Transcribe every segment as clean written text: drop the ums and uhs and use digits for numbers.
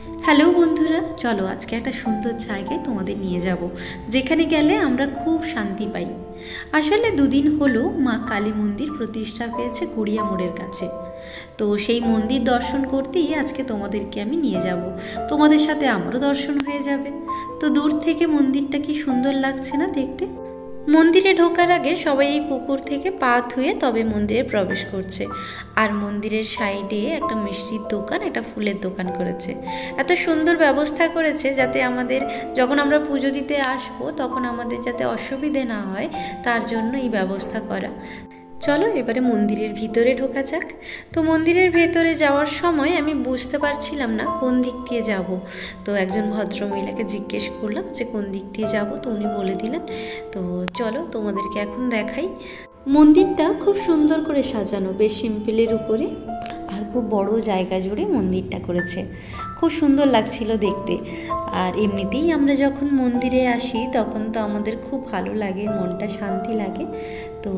Hello বন্ধুরা, চলো আজকে একটা সুন্দর জায়গায় তোমাদের নিয়ে যাব, যেখানে গেলে আমরা খুব শান্তি পাই। আসলে দুদিন হলো মা কালী মন্দির প্রতিষ্ঠা হয়েছে গড়িয়া মোড়ের কাছে। তো সেই মন্দির দর্শন করতেই আজকে তোমাদেরকে আমি নিয়ে যাব। তোমাদের সাথে আমারও দর্শন হয়ে যাবে। তো দূর থেকে মন্দিরটা কি সুন্দর লাগছে না দেখতে। মন্দিরে ঢোকার আগে সবাই এই পুকুর থেকে পা ধুয়ে তবে মন্দিরে প্রবেশ করছে। আর মন্দিরের সাইডে একটা মিষ্টির দোকান, একটা ফুলের দোকান করেছে। এত সুন্দর ব্যবস্থা করেছে যাতে আমাদের যখন আমরা পুজো দিতে আসবো তখন আমাদের যাতে অসুবিধে না হয়, তার জন্য এই ব্যবস্থা করা। চলো এবারে মন্দিরের ভিতরে ঢোকা যাক। তো মন্দিরের ভেতরে যাওয়ার সময় আমি বুঝতে পারছিলাম না কোন দিক দিয়ে যাব। তো একজন ভদ্রমহিলাকে জিজ্ঞেস করলাম যে কোন দিক দিয়ে যাব, তো উনি বলে দিলেন। তো চলো তোমাদেরকে এখন দেখাই। মন্দিরটা খুব সুন্দর করে সাজানো, বেশ সিম্পলের উপরে, আর খুব বড় জায়গা জুড়ে মন্দিরটা করেছে। খুব সুন্দর লাগছিল দেখতে। আর এমনিতেই আমরা যখন মন্দিরে আসি তখন তো আমাদের খুব ভালো লাগে, মনটা শান্তি লাগে। তো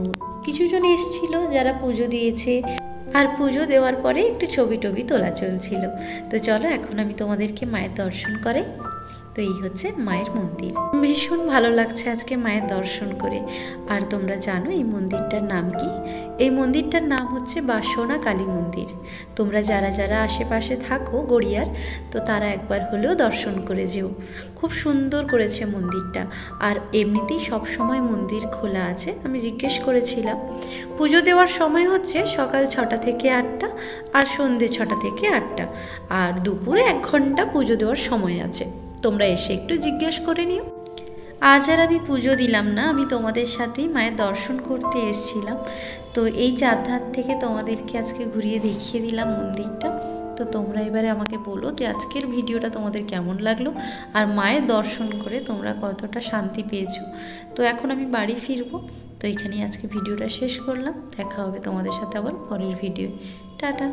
কিছুজন এসেছিল যারা পুজো দিয়েছে, আর পুজো দেওয়ার পরে একটু ছবি টবি তোলা চলছিল। তো চলো এখন আমি তোমাদেরকে মায়ের দর্শন করাই। তো এই হচ্ছে মায়ের মন্দির। ভীষণ ভালো লাগছে আজকে মায়ের দর্শন করে। আর তোমরা জানো এই মন্দিরটার নাম কি? এই মন্দিরটার নাম হচ্ছে বাসনা কালী মন্দির। তোমরা যারা যারা আশেপাশে থাকো গড়িয়ার, তো তারা একবার হলেও দর্শন করে যেও। খুব সুন্দর করেছে মন্দিরটা। আর এমনিতেই সবসময় মন্দির খোলা আছে। আমি জিজ্ঞেস করেছিলাম। পুজো দেওয়ার সময় হচ্ছে সকাল 6টা থেকে 8টা, আর সন্ধ্যে 6টা থেকে 8টা, আর দুপুরে 1 ঘন্টা পুজো দেওয়ার সময় আছে। তোমরা এসে একটু জিজ্ঞেস করে নিও। আজ আর আমি পুজো দিলাম না, আমি তোমাদের সাথেই মায়ের দর্শন করতে এসেছিলাম। তো এই চারধার থেকে তোমাদেরকে আজকে ঘুরিয়ে দেখিয়ে দিলাম মন্দিরটা। তো তোমরা এবারে আমাকে বলো যে আজকের ভিডিওটা তোমাদের কেমন লাগলো, আর মায়ের দর্শন করে তোমরা কতটা শান্তি পেয়েছো। তো এখন আমি বাড়ি ফিরবো। তো এখানেই আজকে ভিডিওটা শেষ করলাম। দেখা হবে তোমাদের সাথে আবার পরের ভিডিও। টাটা।